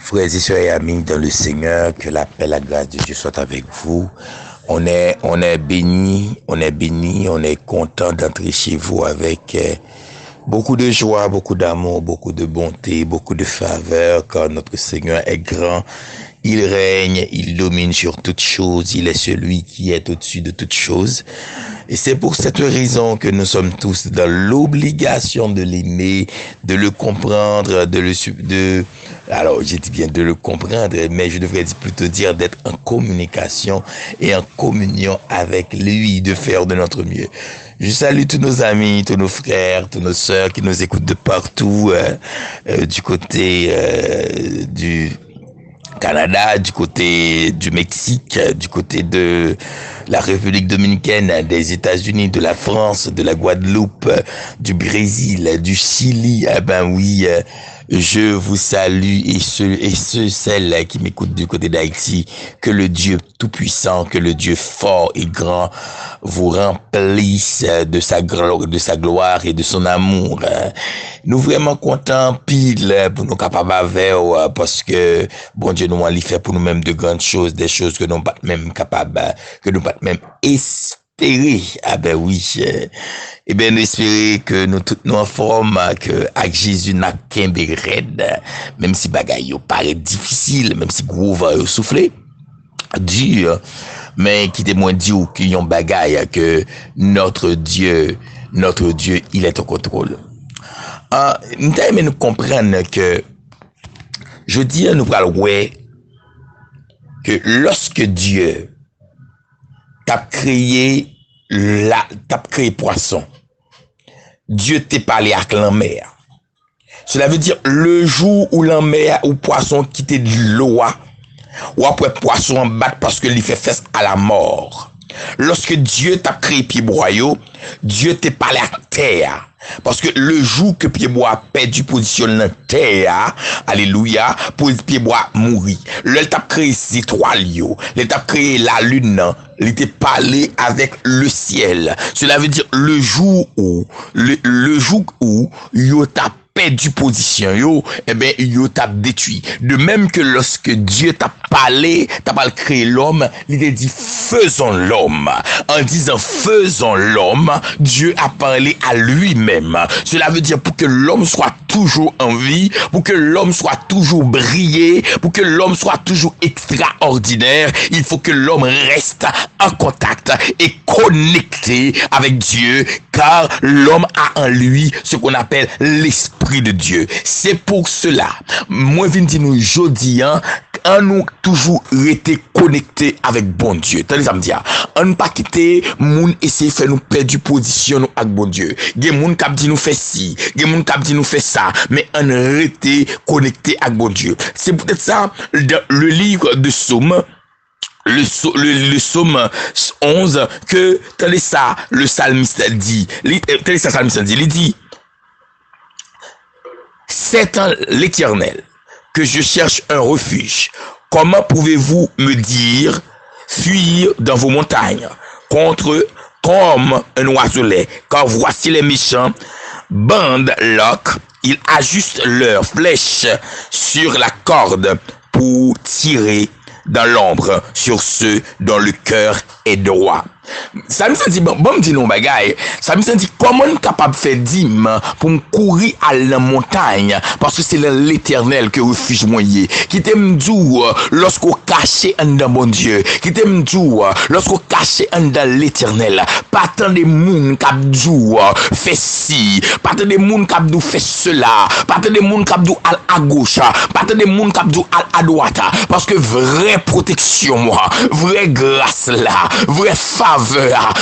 Frères et sœurs et amis dans le Seigneur, que la paix, la grâce de Dieu soit avec vous. On est béni, on est content d'entrer chez vous avec beaucoup de joie, beaucoup d'amour, beaucoup de bonté, beaucoup de faveur, car notre Seigneur est grand. Il règne, il domine sur toutes choses, il est celui qui est au-dessus de toutes choses. Et c'est pour cette raison que nous sommes tous dans l'obligation de l'aimer, de le comprendre, alors j'ai dit bien de le comprendre, mais je devrais plutôt dire d'être en communication et en communion avec lui, de faire de notre mieux. Je salue tous nos amis, tous nos frères, tous nos sœurs qui nous écoutent de partout, du côté du Canada, du côté du Mexique, du côté de la République dominicaine, des États-Unis, de la France, de la Guadeloupe, du Brésil, du Chili. Eh ben oui, je vous salue et celles qui m'écoutent du côté d'Haïti. Que le Dieu tout-puissant, que le Dieu fort et grand vous remplisse de sa gloire et de son amour. Nous vraiment contents pile pour nous capables avec, parce que bon Dieu nous a fait pour nous-mêmes de grandes choses, des choses que nous pas même capables, que nous pas même espérer. Ah ben oui, et bien nous espérer que nous toutes nous en forme, que avec Jésus n'a qu'un des raids, même si bagaille paraît difficile, même si gros va souffler dur, mais qui est moins dur qu'il y a bagaille, que notre Dieu, il est au contrôle. Nous devons comprendre que je dis nous parlons que lorsque Dieu t'a créé poisson, Dieu t'a parlé avec la mer. Cela veut dire le jour où la mer ou poisson quittait de l'eau, ou après poisson en bat parce que il fait face à la mort. Lorsque Dieu t'a créé pied-bois, Dieu t'a parlé à terre. Parce que le jour que pied-bois perdu position dans la terre, alléluia, pour pied-bois mourir. Le t'a créé ces étoiles, le t'a créé la lune, il t'a parlé avec le ciel. Cela veut dire le jour où yo t'a perdu position, eh ben, yo t'a détruit. De même que lorsque Dieu t'a parlé créer l'homme, il a dit faisons l'homme. En disant faisons l'homme, Dieu a parlé à lui-même. Cela veut dire pour que l'homme soit toujours en vie, pour que l'homme soit toujours brillé, pour que l'homme soit toujours extraordinaire, il faut que l'homme reste en contact et connecté avec Dieu, car l'homme a en lui ce qu'on appelle l'esprit de Dieu. C'est pour cela, moi je dis nous aujourd'hui, on nous toujours été connecté avec bon Dieu. T'as ça me dire, on pas quitter moun essayer faire nous perdre position avec bon Dieu. Gen moun k'ap di nous fait ci, gen moun k'ap di nous fait ça, mais on resté connecté avec bon Dieu. C'est peut-être ça le livre de Psaume. Le psaume 11 que tel ça le psalmiste dit. Il dit c'est en l'Éternel que je cherche un refuge. Comment pouvez-vous me dire fuir dans vos montagnes comme un oiselet? Car voici les méchants bandent l'arc, ils ajustent leurs flèches sur la corde pour tirer dans l'ombre sur ceux dont le cœur est droit. Ça me fait dire, bon, me dit non bagaille, ça me fait dire comment on est capable de faire dîme pour me courir à la montagne, parce que c'est l'Éternel que refuge moyen, qui t'aime dit lorsqu'on caché en dans mon Dieu, qui t'aime dit lorsqu'on caché en dans l'Éternel, pas tant de monde qui dit fait ci, pas tant de monde qui dit fait cela, pas tant de monde qui dit à gauche, pas tant de monde qui dit à droite, parce que vraie protection moi, vraie grâce là, vraie faveur,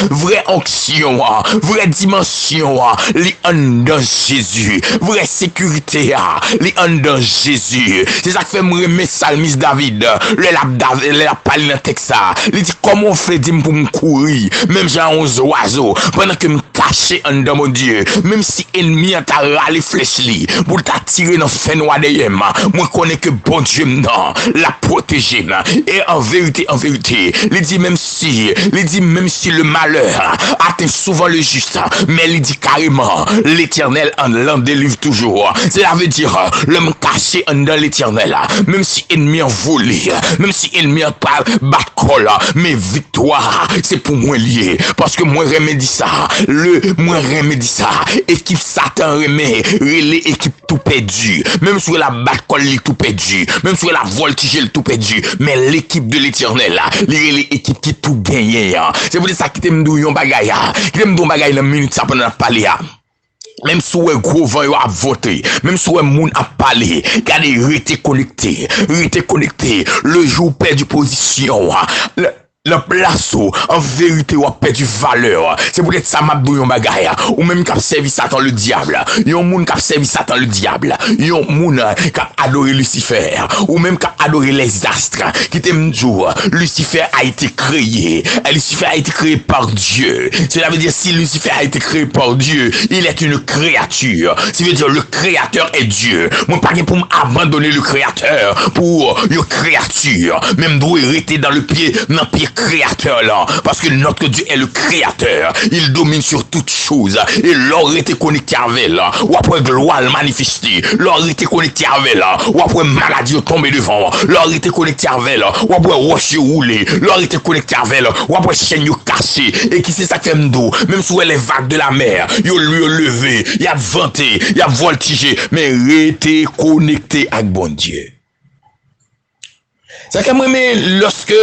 vraie onction, vraie dimension, li en dans Jésus, vraie sécurité, li en dans Jésus. C'est ça que fait me remettre psalmiste David, le parlé dans texte ça. Il dit comment on fait dim pour me courir, même j'ai 11 oiseaux, pendant que me cacher en dans mon Dieu, même si ennemi a râlé flèche li, pour t'attirer dans fin noir de yem, moi connais que bon Dieu non, la protéger, et en vérité, il dit même même si le malheur atteint souvent le juste, mais il dit carrément, l'Éternel en l'en délivre toujours. Cela veut dire, l'homme caché en dans l'Éternel, même si ennemi en volé, même si ennemi en pas battre, mais victoire, c'est pour moi lié, parce que moi remédie ça, moi remédie ça, équipe Satan remet, l'équipe tout perdu, même sur la battre, tout perdu, même sur la voltige, tout perdu, mais l'équipe de l'Éternel, l'équipe qui tout gagné, c'est pour ça que t'aimes d'où bagay, qui t'aime d'où bagay la minute ça pendant parler. Même si vous gros vent a voté, même si vous moun a parlé, gardez restez connecté, le jour perdu position, le place en vérité ou a perdu valeur. C'est peut-être ça m'a dit un bagay, ou même qui a servi Satan le diable, yon moun qui a servi Satan le diable, yon moun qui a adoré Lucifer, ou même qui a adoré les astres, qui t'aime jour, Lucifer a été créé, Lucifer a été créé par Dieu. Cela veut dire si Lucifer a été créé par Dieu, il est une créature. Ça veut dire le créateur est Dieu. Moi pas pour m'abandonner le créateur pour une créature, même doit rester dans le pied créateur là, parce que notre Dieu est le créateur, il domine sur toutes choses, et l'or était connecté avec là, ou après gloire manifestée, l'or était connecté avec là, ou après maladie tomber devant, l'or était connecté avec là, ou après roche roulé, l'or était connecté avec là, ou après chaîne cassé, et qui c'est ça qui fait m'dou, même sous les vagues de la mer, yo lui levé, y a vanté, y a voltigé, mais était connecté avec bon Dieu. C'est comme lorsque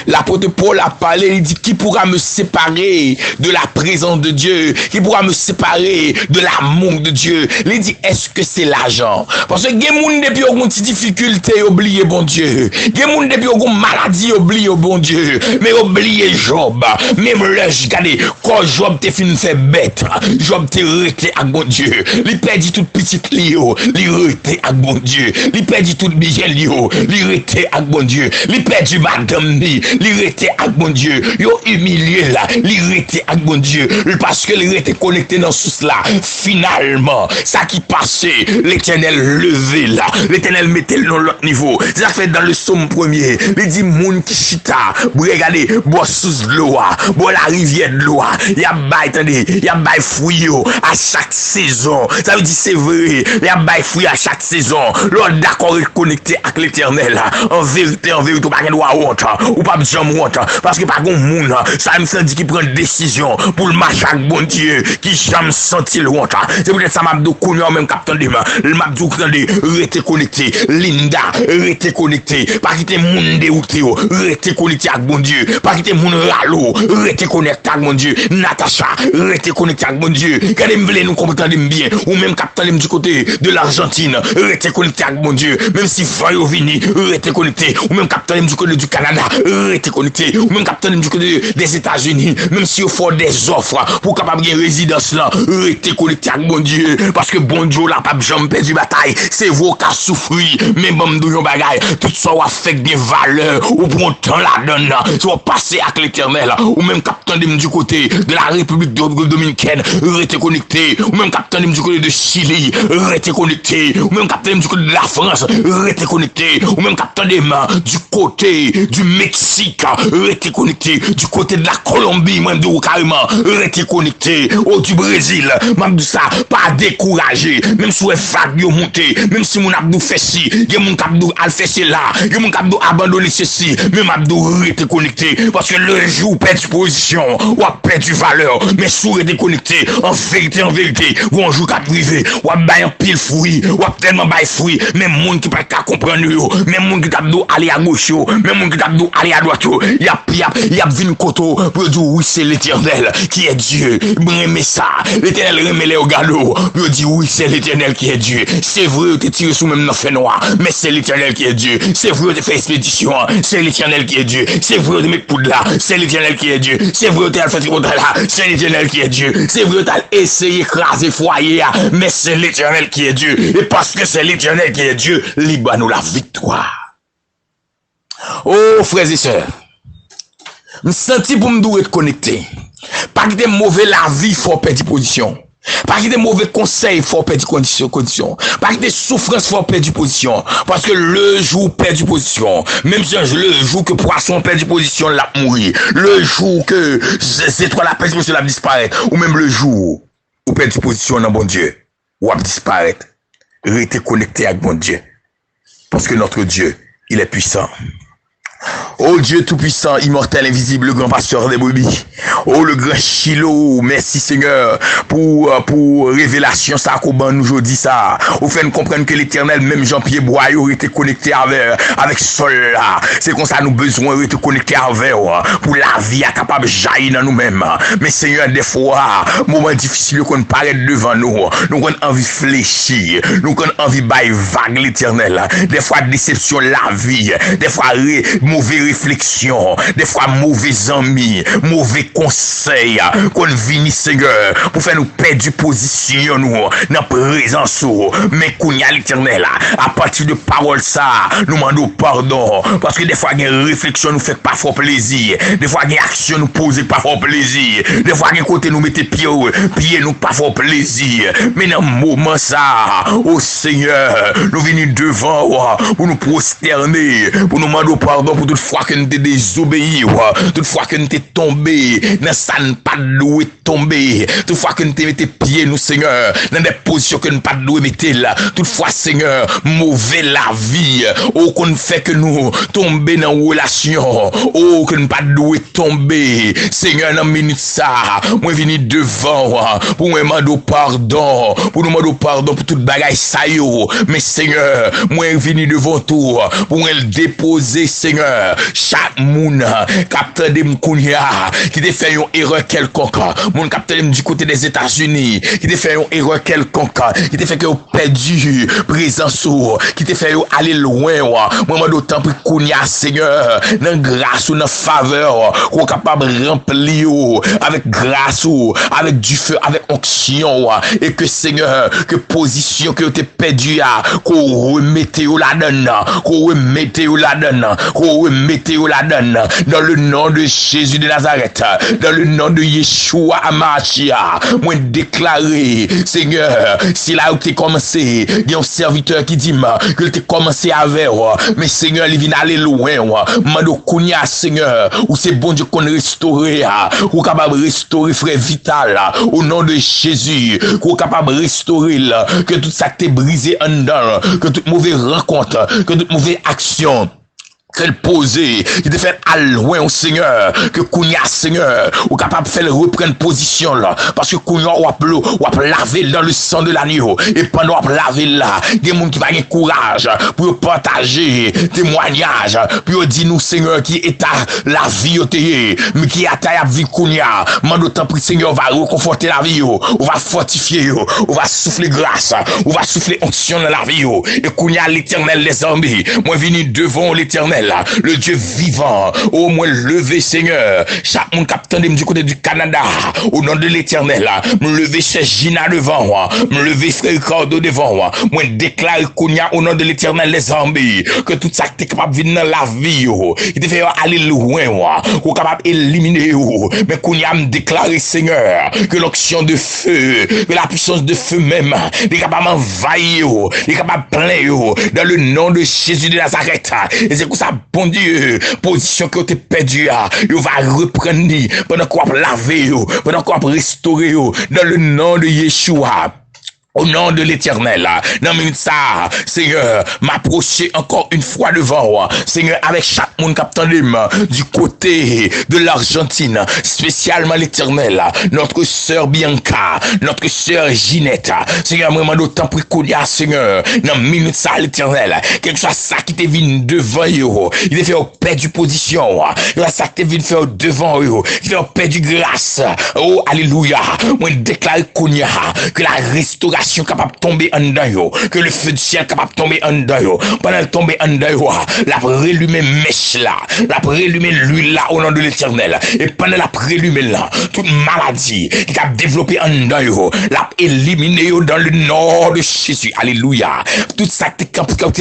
l'apôtre Paul a parlé, il dit qui pourra me séparer de la présence de Dieu, qui pourra me séparer de l'amour de Dieu. Il dit est-ce que c'est l'argent? Parce que gen moun depuis ont une difficulté oublier bon Dieu. Gen moun depuis ont maladie oublier bon Dieu. Mais oublier Job. Même là regardez quand Job te fin fait bête, Job te resté avec bon Dieu. Il perdit toute petite lio, il resté avec bon Dieu. Il perdit toute bien lio, il resté avec bon Dieu. Li perdu madame ni, li rete ak bon Dieu. Yo humilié là, li rete ak bon Dieu. Parce que li rete connecté dans sous là. Finalement, ça qui passait, l'Éternel levé là. L'Éternel mettait le dans l'autre niveau. C'est ça fait dans le psaume premier. Il dit moun qui chita, vous regardez, bois sous l'eau, bois la rivière de l'eau. Y a bay, attendez, y a bay fruit à chaque saison. Ça veut dire c'est vrai, y a bay fruit à chaque saison. L'on d'accord est connecté avec l'Éternel là. En vérité, ou pas droit honte, ou pas besoin honte, parce que pas grand monde, ça me sent dit qui prend une décision pour le marcher avec bon Dieu, qui jamais senti le honte. C'est peut-être ça m'a dit connu même capitaine de main, le m'a dit rester connecté, Linda, rester connecté, pas quitter monde dérouté, rester connecté avec bon Dieu, pas quitter monde ralo, rester connecté avec bon Dieu, Natacha, rester connecté avec bon Dieu, quand me voulez nous comprendre bien, ou même capitaine du côté de l'Argentine, rester connecté avec bon Dieu, même si Fayo vini, rester connecté, ou même capitaine du côté du Canada, restez connecté, ou même capitaine du côté des États-Unis, même si vous faites des offres pour capable de résidence là, restez connecté avec bon Dieu, parce que bon Dieu là, pas jamais perdu bataille, c'est vous qui souffrir, mais bon Dieu bagaille, tout ça va fait des valeurs, ou pour un temps là donne, soit passer avec l'Éternel, ou même capitaine du côté de la République dominicaine, restez connecté, ou même capitaine du côté de Chili, restez connecté, ou même capitaine du côté de la France, restez connecté, ou même capitaine des mains du côté du Mexique, restez connecté, du côté de la Colombie, même de carrément, restez connecté, au du Brésil, même de ça, pas découragé, même si vous vague monté, même si mon abdou fait ci, il y a mon abdou al fait cela, il y a mon abdou abandonné ceci, même abdou restez connecté, parce que le jour perd position, ou a perdu valeur, mais sous restez connecté, en vérité, ou un jour qu'à privé, ou a bail un pile fruit, ou a tellement bail fruit, même monde qui pas comprendre, même monde qui abdou aller à gauche, même mon qui d'abdou aller à droite, il y a vin koto pour dire oui c'est l'Éternel qui est Dieu. Remet ça, l'Éternel remet les au galop, pour dire oui c'est l'Éternel qui est Dieu. C'est vrai que tu tires sous même dans fait noir, mais c'est l'Éternel qui est Dieu. C'est vrai que tu fais expédition, c'est l'Éternel qui est Dieu. C'est vrai que tu mets poudre là, c'est l'Éternel qui est Dieu. C'est vrai que tu as fait tripoter là, c'est l'Éternel qui est Dieu. C'est vrai que tu as essayé d'écraser foyer, mais c'est l'Éternel qui est Dieu. Et parce que c'est l'Éternel qui est Dieu, libre nous la victoire. Oh, frères et sœurs, je me sens pour me être connecté. Pas que des mauvais la vie, faut perdre position. Pas qu'il y ait mauvais conseils, faut perdre condition. Pas qu'il y ait souffrance, faut perdre position. Parce que le jour perd position. Même si le jour que poisson perd position, l'a mourir. Le jour que c'est toi la perte position, l'a disparaître. Ou même le jour où perd position dans bon Dieu, ou a disparaître. Restez connecté avec bon Dieu. Parce que notre Dieu, il est puissant. Oh Dieu tout-puissant, immortel, invisible, le grand pasteur des brebis. Oh le grand Shiloh, merci Seigneur pour révélation ça qu'on nous aujourd'hui ça. Au fait nous comprendre que l'Éternel, même Jean-Pierre Boyau était connecté avec sol là. C'est comme ça nous besoin de connecter avec pour la vie à capable jaillir dans nous-mêmes. Mais Seigneur, des fois, moment difficile qu'on paraît devant nous, nous avons envie de fléchir, nous avons envie de bailler vague l'Éternel. Des fois déception la vie, des fois mauvais réflexion, des fois mauvais amis, mauvais conseils, qu'on vienne Seigneur, pour faire nous perdre du position, nous, dans présence, mais qu'on y a l'Éternel, à partir de parole ça, nous demandons pardon, parce que des fois, il y a une réflexion nous fait pas fort plaisir, des fois, il y a une action nous pose pas fort plaisir, des fois, il y a un côté nous mettez pied nous pas fort plaisir, mais dans le moment ça, oh Seigneur, nous venons devant, pour nous prosterner, pour nous demander pardon pour toute fois que nous t'es désobéi, toute fois que nous t'es tombé, dans ça ne pas doué tomber, toute fois que nous t'es mis tes pieds, nous Seigneur, dans des positions que nous pas doué mettre là, toutefois Seigneur, mauvais la vie, oh qu'on fait que nous tomber dans relation, oh que nous pas doué tomber, Seigneur, dans minute ça, moi venir devant, pour moi demander pardon, pour nous demander pardon pour toute bagaille ça yo, mais Seigneur, moi venir devant toi, pour moi le déposer Seigneur, chaque moun capteur de m'kounia qui te fait une erreur quelconque, mon capteur du côté des États-Unis qui te fait une erreur quelconque, qui te fait que perdu présence, qui te fait aller loin, moi d'autant plus kounia Seigneur, dans grâce ou dans faveur, qu'on capable remplir avec grâce ou avec du feu, avec onction, et que Seigneur, que position que tu perdu qu'on remette la donne, qu'on remette la donne, qu'on remette la donne, dans le nom de Jésus de Nazareth, dans le nom de Yeshua Amashia, moi déclarer, Seigneur, si là où tu commencé, il y a un serviteur qui dit que tu commencé avec, mais Seigneur, il vient aller loin, mando kounia Seigneur, ou c'est bon Dieu qu'on restaure, ou capable restaurer frère vital, au nom de Jésus, qu'on capable restaurer, que tout ça t'est brisé en dedans, que toute mauvaise rencontre, que toute mauvaise action, qu'elle posait, qui te fait à loin au Seigneur, que Kounia Seigneur, ou capable de faire reprendre position là, parce que Kounia ou laver dans le sang de l'agneau, et pendant ou laver là, il y a des gens qui va avoir courage pour partager témoignage, pour dire nous Seigneur qui est à la vie mais qui est à ta vie Kounia, mais d'autant plus Seigneur va reconforter la vie, on va fortifier, on va souffler grâce, on va souffler onction dans la vie, et Kounia l'Éternel les armées, moi venir devant l'Éternel, le Dieu vivant, au moins levé Seigneur, chaque monde capitaine du côté du Canada, au nom de l'Éternel, me lever chez Gina devant moi, me lever frère Ricardo devant moi, moi déclare Kounia au nom de l'Éternel les armées, que tout ça qui est capable de venir dans la vie, qui te fait aller loin, qu'on est capable d'éliminer, mais Kounia me déclare Seigneur, que l'onction de feu, que la puissance de feu même, est capable d'envahir, est capable de plein, dans le nom de Jésus de Nazareth, et c'est comme ça, bon Dieu, position que tu as perdue, il va reprendre pendant qu'on va laver, pendant qu'on va restaurer, dans le nom de Yeshua. Au nom de l'Éternel, dans minute ça, Seigneur, m'approcher encore une fois devant, Seigneur, avec chaque monde capitaine du côté de l'Argentine, spécialement l'Éternel, notre sœur Bianca, notre sœur Ginette, Seigneur, vraiment d'autant plus connu, Seigneur, dans minute ça, l'Éternel, quelque chose ça qui te vient devant eux, il te fait perdre du position, ça qui te vient faire devant eux, il te fait perdre du grâce, oh, alléluia, moi déclare que la restauration dimension capable de tomber en dedans, que le feu du ciel capable de tomber en dedans, pendant de tomber en dedans, la prélumer mèche là, la prélumer l'huile là au nom de l'Éternel, et pendant la prélumer là, toute maladie qui a développé en dedans, la éliminer dans le nom de Jésus, alléluia, tout ça qui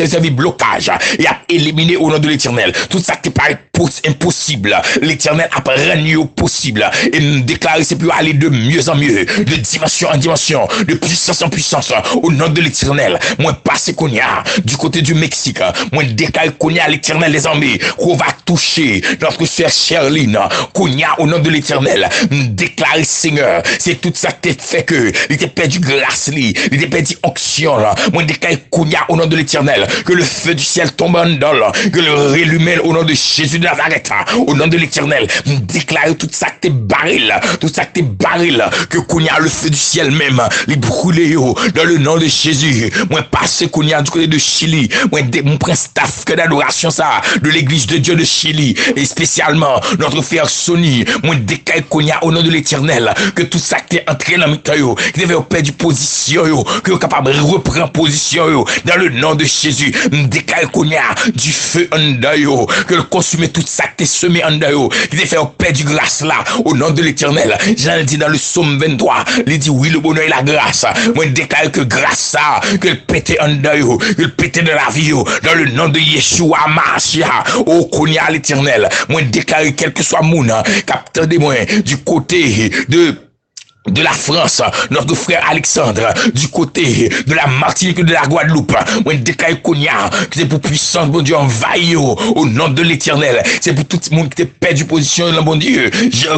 a servi blocage, et a éliminé au nom de l'Éternel, tout ça qui paraît impossible, l'Éternel a rendu possible, et nous déclarer c'est pour aller de mieux en mieux, de dimension en dimension, de puissance en puissance, au nom de l'Éternel. Moi, passé qu'on y a, du côté du Mexique, moi, déclarer qu'on y a l'Éternel, les amis, qu'on va toucher notre sœur Sherline, qu'on y a au nom de l'Éternel, déclarer Seigneur, c'est tout ça qui fait que, il était perdu grâce, il était perdu onction, moi, déclarer qu'on y a au nom de l'Éternel, que le feu du ciel tombe en dedans, que le rélumel au nom de Jésus de Nazareth, au nom de l'Éternel, déclarer tout ça qui est baril, tout ça qui est baril, que qu'on y a le feu du ciel même, les brûler dans le nom de Jésus. Moi, passe qu'on y a du côté de Chili, moi, mon prince staff que d'adoration ça, de l'église de Dieu de Chili, et spécialement notre frère Sony, moi, déclarer qu'on y a au nom de l'Éternel, que tout ça qui est entré dans le temps, qui devait perdre position, que capable de reprendre position, dans le nom de Jésus, déclarer qu'on y a du feu en dedans, que le consumer tout ça qui est semé en dedans, qui devait faire perdre grâce là, au nom de l'Éternel. J'en dit dans le psaume 23, il dit oui, le bonheur et la grâce. Moi, je déclare que grâce ça, que le pété en dedans, que le pété de la vie, dans le nom de Yeshua Mashiach, au Konya l'Éternel. Moi, je déclare quel que soit mon, capteur des moyens, du côté de la France, notre frère Alexandre, du côté de la Martinique, de la Guadeloupe, moi, déclare qu'on y a, que c'est pour puissance, bon Dieu, envahir au nom de l'Éternel. C'est pour tout le monde qui te perdu position, bon Dieu,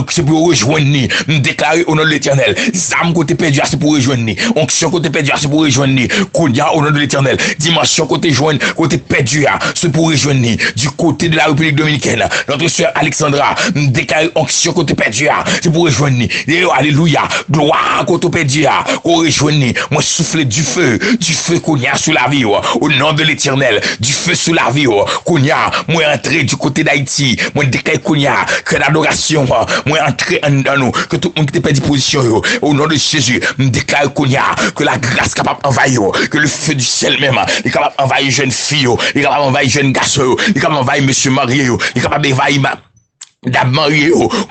c'est pour rejoindre, déclarer au nom de l'Éternel. Zam côté perdu, c'est pour rejoindre. Onction côté perdu, c'est pour rejoindre. Qu'on y a au nom de l'Éternel. Dimension côté joindre, côté perdu, c'est pour rejoindre. Du côté de la République Dominicaine, notre soeur Alexandra, déclare onction côté perdu, c'est pour rejoindre. Alléluia. Gloire qu'on te pédie, qu'on rejoigne, moi souffler du feu qu'on y a sous la vie, au nom de l'Éternel, du feu sous la vie, qu'on y a, moi entrer du côté d'Haïti, moi déclarer qu'on y a, que l'adoration, moi entrer dans nous, que tout le monde qui te perd position, au nom de Jésus, me déclare qu'on y a, que la grâce capable d'envahir, que le feu du ciel même, est capable d'envahir jeune fille, est capable d'envahir jeune garçon, est capable d'envahir monsieur marié, est capable d'envahir d'abord,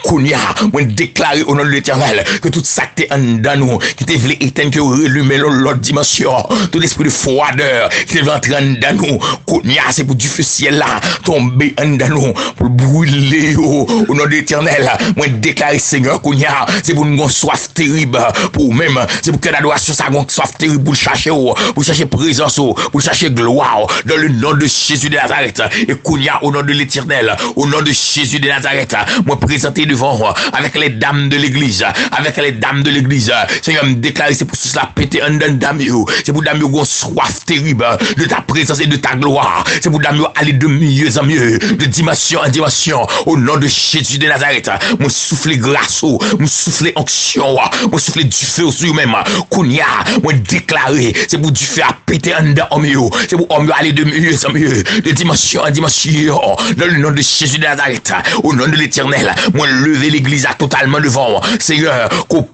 Kounia, moi déclarer au nom de l'Éternel que tout ça qui est en dedans nous, qui te voulait éteindre, que relumer l'autre dimension, tout esprit de froideur qui te veut entrer en dedans nous, Kounia, c'est pour du feu ciel là, tomber en dedans nous, pour brûler au nom de l'Éternel. Moi déclarer Seigneur Kounia, c'est pour nous soif terrible, pour même, c'est pour que l'adoration ça une soif terrible pour chercher présence, pour chercher gloire, dans le nom de Jésus de Nazareth. Et Kounia, au nom de l'Éternel, au nom de Jésus de Nazareth, moi présenter devant moi avec les dames de l'église, Seigneur me déclarer c'est pour cela péter en dedans dame, c'est pour dame une soif terrible de ta présence et de ta gloire, c'est pour dame aller de mieux en mieux, de dimension en dimension, au nom de Jésus de Nazareth. Moi souffler grâce, moi souffler onction, moi souffler du feu sur même, Kounia, moi déclarer c'est pour du feu à péter en dedans mieux, c'est pour mieux aller de mieux en mieux, de dimension en dimension, dans le nom de Jésus de Nazareth, au nom de l'Éternel, moi lever l'église à totalement devant, Seigneur, qu'on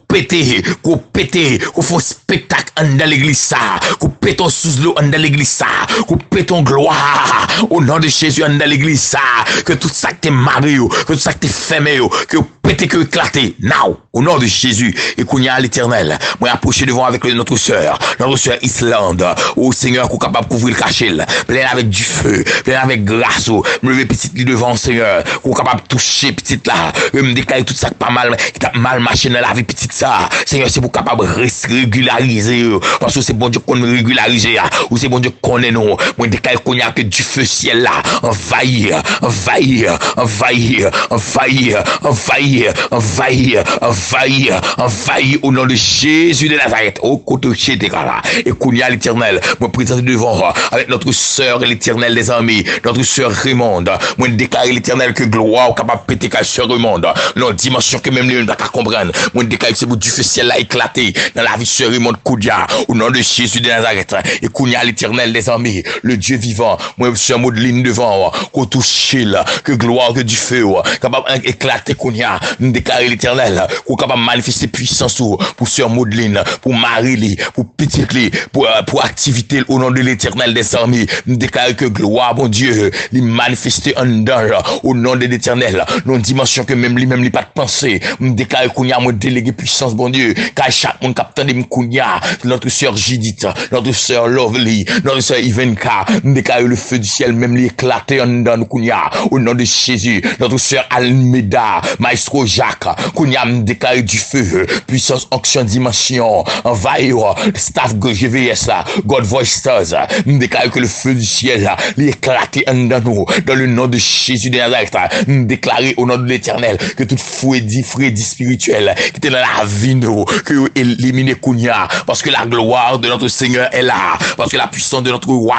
fasse spectacle dans l'église ça, qu'on pète sous l'eau dans l'église ça, qu'on pète en gloire, au nom de Jésus dans l'église ça, que tout ça qui est marié, que tout ça qui est fermé, que pété, que éclaté, now, au nom de Jésus, et qu'on y a l'Éternel, moi approcher devant avec notre sœur Islande, au Seigneur, qu'on est capable de couvrir le cachet, plein avec du feu, plein avec grâce, me lever petit devant Seigneur, qu'on est capable de toucher petit là, me déclarer tout ça qui pas mal, qui t'a mal marché dans la vie petite ça, Seigneur, c'est pour capable régulariser, parce que c'est bon Dieu qu'on régulariser, ou c'est bon Dieu qu'on est nous, moi déclarer qu'on y a que du feu ciel là, envahir, au nom de Jésus de Nazareth, au côté de là, et qu'on y a l'Éternel, moi présenter devant, avec notre sœur l'Éternel des armées, notre sœur Raymonde, moi déclarer l'Éternel que gloire capable de péter qu'à sœur Raymonde, dans dimension que même lui ne va pas comprendre, moi déclarer que c'est pour du feu ciel là éclater dans la vie sœur Raymond Koudia, au nom de Jésus de Nazareth. Et Kounia l'éternel des armées, le Dieu vivant, moi, sœur Maudline devant, qu'on touche là, que gloire, que du feu, capable d'éclater Kounia, nous déclarer l'éternel, qu'on capable de manifester puissance pour sœur Maudline, pour Marie, pour Petite, pour activité au nom de l'éternel des armées, nous déclarer que gloire, bon Dieu, lui manifester en dedans, au nom de l'éternel, non dimension que même lui pas de pensée, nous déclarer Kounia, moi délégué puissance, bon Dieu, car chaque monde capitaine de Kounia, notre sœur Judith, notre sœur Lovely, notre sœur Ivenka, nous déclarer le feu du ciel, même lui éclater en dedans Kounia, au nom de Jésus, notre sœur Almeda, Maestro Jacques, Kounia, nous déclarer du feu, puissance, onction, dimension, envahir, staff GVS là, God Voice Stars, nous déclarer que le feu du ciel là, lui éclater en dedans nous, dans le nom de Jésus de Nazareth, nous déclarer au nom de l'éternel, que toute fouédie spirituelle, qui était dans la vie nous, que éliminer Kounia, parce que la gloire de notre Seigneur est là, parce que la puissance de notre roi,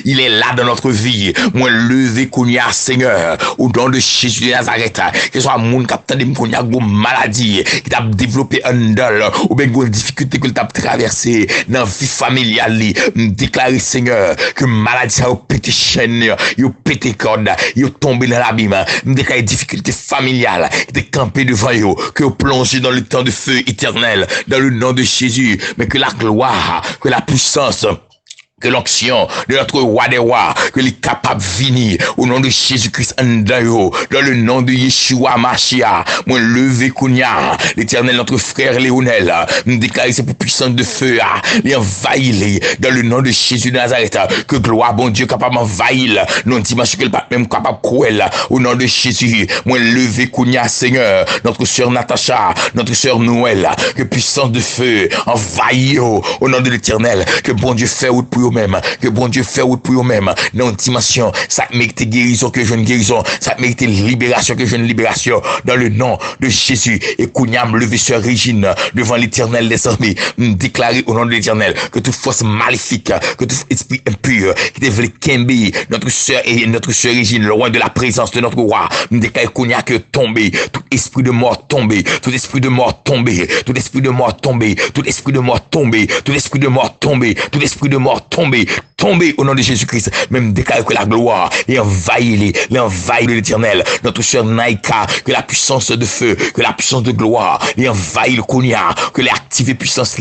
il est là dans notre vie. Moi, lever Kounia, Seigneur, au nom de Jésus de Nazareth, que ce soit mon capitaine de Kounia, une maladie, qui t'a développé un dol, ou bien une difficulté que t'a traversé dans la vie familiale, déclarer, Seigneur, que maladie, ça a pété chaîne, il a pété corde, il a tombé dans l'abîme, déclarer difficulté familiale, qui est campé devant eux, que vous plongez dans le temps de feu éternel, dans le nom de Jésus, mais que la gloire, que la puissance, que l'onction de notre roi des rois, que les capables venir au nom de Jésus-Christ dans le nom de Yeshua Mashiach, moi lever Kounia, l'éternel notre frère Léonel, nous déclarer c'est pour puissance de feu, les envahir dans le nom de Jésus de Nazareth, que gloire bon Dieu capable d'envahir, non dimanche que pas même capable cruel, au nom de Jésus, moi lever Kounia Seigneur, notre sœur Natacha, notre sœur Noël, que puissance de feu envahir au nom de l'éternel, que bon Dieu fait route pour eux-mêmes, que bon Dieu fait route pour eux-mêmes, dans une dimension, ça mérite guérison que je ne guérison, ça mérite libération que je ne libération, dans le nom de Jésus. Et Kounyam lever sur Régine devant l'éternel des armées, déclarer au nom de l'éternel que toute force maléfique, que tout esprit impur qui devait Kembi, notre sœur et notre sœur Régine, loin de la présence de notre roi, déclarer Kounya que tomber, tout esprit de mort tomber, tout esprit de mort tomber, tout esprit de mort tomber, tout esprit de mort tomber, tout esprit de mort tomber, tout esprit de mort tomber au nom de Jésus-Christ, même déclarer que la gloire et envahir de l'éternel, notre sœur Naïka, que la puissance de feu, que la puissance de gloire, et envahir le Kounia, que les activer puissance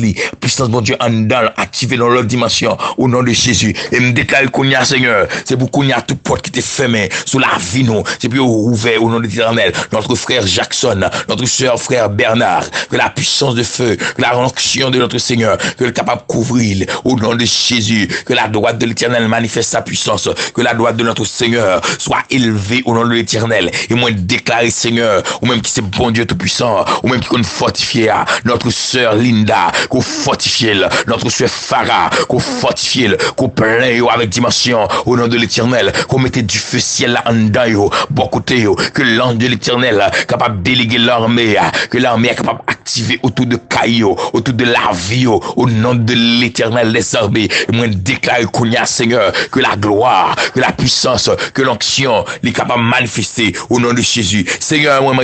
bon Dieu en dedans, activer dans leur dimension, au nom de Jésus, et me déclarer Kounia Seigneur, c'est pour Kounia toute porte qui était fermée, sous la vie nous, c'est pour ouvert au nom de l'éternel, notre frère Jackson, notre sœur frère Bernard, que la puissance de feu, que la onction de notre Seigneur, que le capable de couvrir, au nom de Jésus, que la droite de l'éternel manifeste sa puissance, que la droite de notre Seigneur soit élevée au nom de l'éternel, et moi déclarer Seigneur, ou même qui c'est bon Dieu tout puissant, ou même qui qu'on fortifie notre sœur Linda, qu'on fortifie notre sœur Farah, qu'on fortifie, qu'on plein avec dimension, au nom de l'éternel, qu'on mette du feu ciel là en dedans, bon côté, que l'ange de l'éternel capable de déléguer l'armée, que l'armée est capable d'activer autour de Caillou, autour de la vie, au nom de l'éternel des armées, et moi déclare Kounia Seigneur, que la gloire, que la puissance, que l'onction, les capables de manifester au nom de Jésus. Seigneur, moi,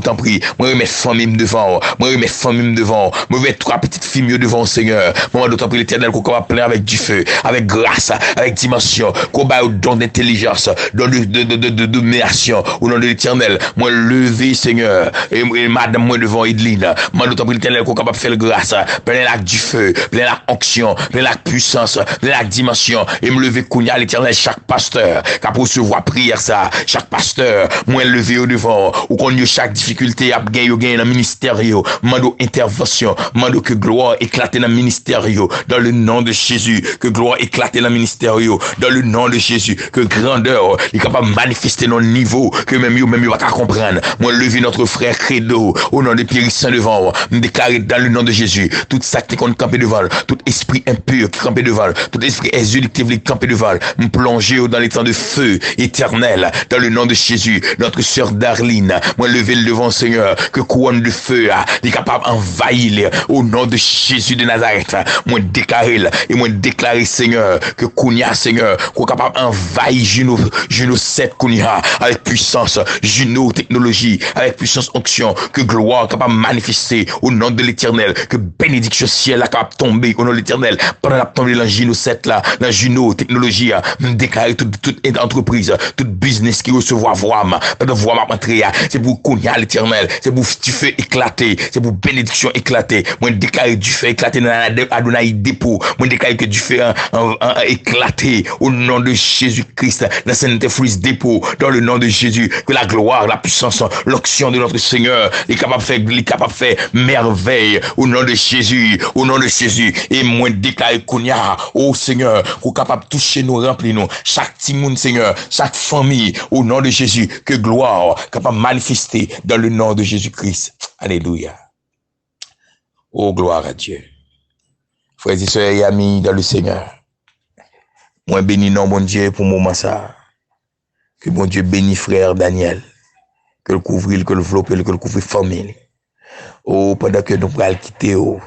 t'en prie, moi, mes familles devant, moi, mes familles devant, moi, mes trois petites filles devant, Seigneur, moi, t'en prie, l'éternel, qu'on va plein avec du feu, avec grâce, avec dimension, qu'on va au don d'intelligence, don de domination, au nom de l'éternel, moi, lever, Seigneur, et madame, moi, devant Edeline, moi, t'en prie, l'éternel, qu'on va faire grâce, plein avec du feu, plein avec onction, plein avec puissance, plein avec dimension, et me lever Kounia l'éternel, chaque pasteur, qui a recevoir prière ça, chaque pasteur, moi lever au devant, ou qu'on y a chaque difficulté à gagner dans le ministère, mando intervention, mando que gloire éclate dans le ministère, dans le nom de Jésus, que gloire éclate dans le ministère, dans le nom de Jésus, que grandeur, il est capable de manifester dans le niveau, que même va pas comprendre, moi lever notre frère Credo, au nom de Pierre Saint devant, me déclarer dans le nom de Jésus, tout ça qui est campé devant, tout esprit impur qui campé devant, tout esprit exultif qui campé devant, me plonger dans les temps de feu éternel, dans le nom de Jésus, notre sœur Darline, moi lever le devant Seigneur, que couronne de feu, est capable d'envahir, au nom de Jésus de Nazareth, moi déclarer Seigneur, que Kounia Seigneur, qu'on est capable d'envahir Juno 7 Kounia, avec puissance, Juno technologie, avec puissance onction, que gloire capable de manifester manifester au nom de l'Éternel. Que bénédiction ciel là capable tomber au nom de l'Éternel. Pendant la tombée dans Juno 7 là, dans Juno technologie, déclarer toute entreprise, tout business qui recevoir voix, pendant voix m'a entrer, c'est pour qu'on y a l'Éternel, c'est pour du feu éclater, c'est pour bénédiction éclater. Moi déclarer du feu éclater dans Adonai dépôt. Moi déclarer que du feu éclater au nom de Jésus-Christ dans Saint-Fruits dépôt dans le nom de Jésus. Que la gloire, la puissance, l'onction de notre Seigneur est capable de faire merveille au nom de Jésus, au nom de Jésus. Et moi déclarer qu'on y a, oh Seigneur, qu'on capable de toucher nous, remplir nous, chaque petit monde Seigneur, chaque famille au nom de Jésus, que gloire capable de manifester dans le nom de Jésus-Christ. Alléluia. Oh gloire à Dieu. Frères et sœurs et amis dans le Seigneur, moi bénis non bon Dieu pour moment ça. Que bon Dieu bénisse frère Daniel. Que le couvrir, que le flopper, que le couvrir famille. Oh, pendant que nous allons quitter, nous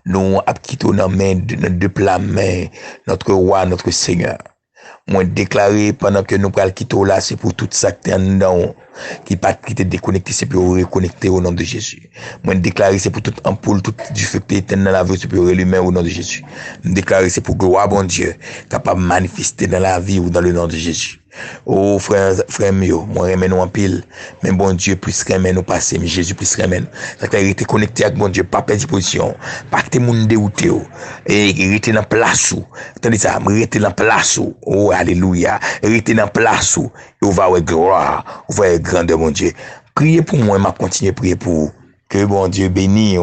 allons quitter dans main de la main, notre roi, notre Seigneur. Moi déclaré pendant que nous allons quitter là, c'est pour tout ça qui est en dedans, qui pas quitter déconnecter, c'est pour reconnecter au nom de Jésus. Moi déclaré c'est pour toute ampoule, tout du feu qui est dans la vie, c'est pour l'humain au nom de Jésus. Déclaré c'est pour gloire bon Dieu, capable de manifester dans la vie ou dans le nom de Jésus. Oh frère mio, moi remets nous en pile, mais bon Dieu plus remets nous passer, mais Jésus plus remets. Ça que rester connecté avec bon Dieu, pas perdre position, pas que monde dérouté et rester dans place où. Attendez ça, rester dans place où. Oh alléluia, rester dans place où. On va avoir gloire, on va avoir grandeur mon Dieu. Priez pour moi, m'a continuer prier pour vous. Que bon Dieu bénisse